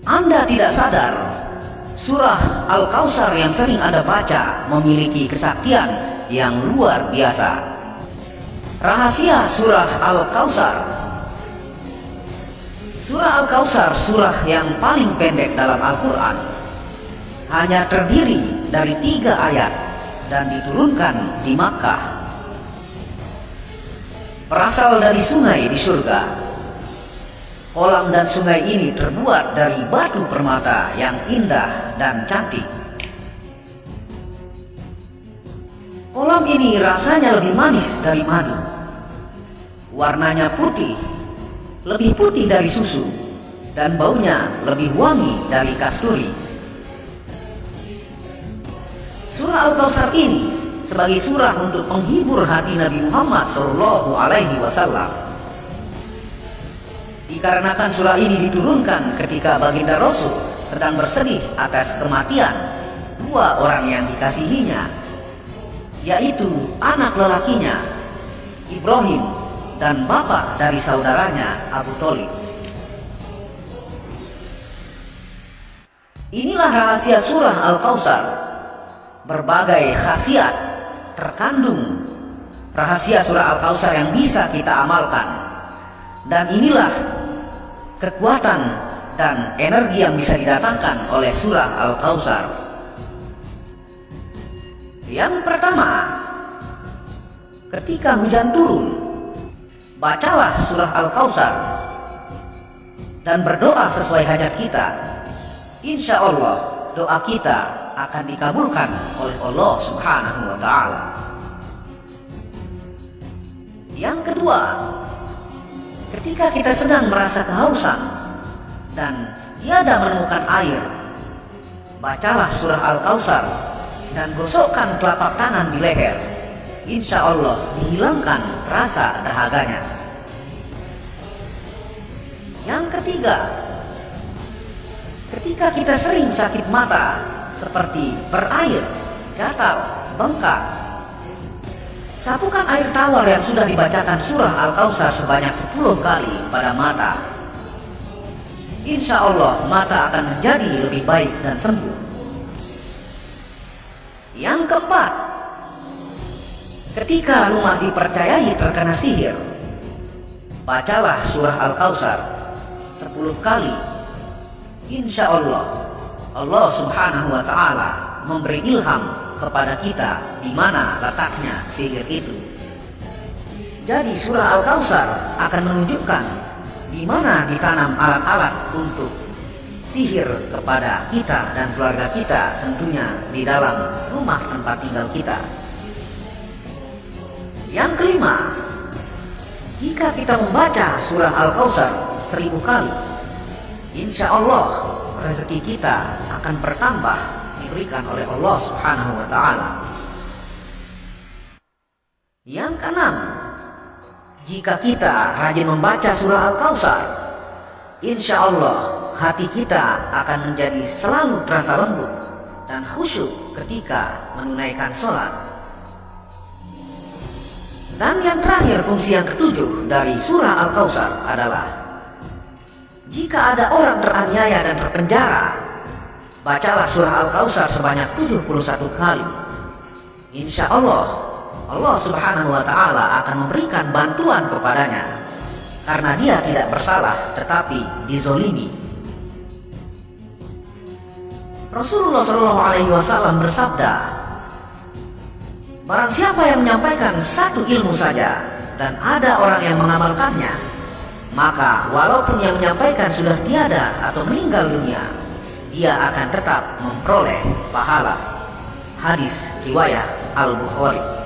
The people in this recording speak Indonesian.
Anda tidak sadar, surah Al-Kautsar yang sering Anda baca memiliki kesaktian yang luar biasa. Rahasia surah Al-Kautsar. Surah Al-Kautsar surah yang paling pendek dalam Al-Quran, hanya terdiri dari 3 ayat dan diturunkan di Makkah. Berasal dari sungai di surga. Kolam dan sungai ini terbuat dari batu permata yang indah dan cantik. Kolam ini rasanya lebih manis dari madu. Warnanya putih, lebih putih dari susu, dan baunya lebih wangi dari kasturi. Surah Al-Kautsar ini sebagai surah untuk menghibur hati Nabi Muhammad SAW. Dikarenakan surah ini diturunkan ketika baginda Rasul sedang bersedih atas kematian 2 orang yang dikasihinya, yaitu anak lelakinya Ibrahim dan bapak dari saudaranya Abu Thalib. Inilah rahasia surah Al-Kautsar. Berbagai khasiat terkandung rahasia surah Al-Kautsar yang bisa kita amalkan. Dan inilah kekuatan dan energi yang bisa didatangkan oleh surah Al-Kautsar. Yang pertama, ketika hujan turun, bacalah surah Al-Kautsar dan berdoa sesuai hajat kita. Insya Allah doa kita akan dikabulkan oleh Allah Subhanahu wa Ta'ala. Yang kedua, ketika kita sedang merasa kehausan dan tiada menemukan air, bacalah surah Al-Kautsar dan gosokkan telapak tangan di leher. Insya Allah dihilangkan rasa dahaganya. Yang ketiga, ketika kita sering sakit mata seperti berair, gatal, bengkak, sapukan air tawar yang sudah dibacakan surah Al-Kautsar sebanyak 10 kali pada mata. Insya Allah mata akan menjadi lebih baik dan sembuh. Yang keempat, ketika rumah dipercayai terkena sihir, bacalah surah Al-Kautsar 10 kali. Insya Allah Allah Subhanahu wa Ta'ala memberi ilham kepada kita di mana letaknya sihir itu. Jadi surah Al-Kautsar akan menunjukkan di mana ditanam alat-alat untuk sihir kepada kita dan keluarga kita, tentunya di dalam rumah tempat tinggal kita. Yang kelima, jika kita membaca surah Al-Kautsar 1000 kali, insya Allah rezeki kita akan bertambah, diberikan oleh Allah Subhanahu wa Ta'ala. Yang keenam, jika kita rajin membaca surah Al-Kautsar, insya Allah hati kita akan menjadi selalu terasa lembut dan khusyuk ketika menunaikan sholat. Dan yang terakhir, fungsi yang ketujuh dari surah Al-Kautsar adalah jika ada orang teraniaya dan terpenjara, bacalah surah Al-Kautsar sebanyak 71 kali. Insya Allah Allah Subhanahu wa Ta'ala akan memberikan bantuan kepadanya, karena dia tidak bersalah tetapi dizolimi. Rasulullah SAW bersabda, barang siapa yang menyampaikan satu ilmu saja dan ada orang yang mengamalkannya, maka walaupun yang menyampaikan sudah tiada atau meninggal dunia, dia akan tetap memperoleh pahala. Hadis riwayat Al-Bukhari.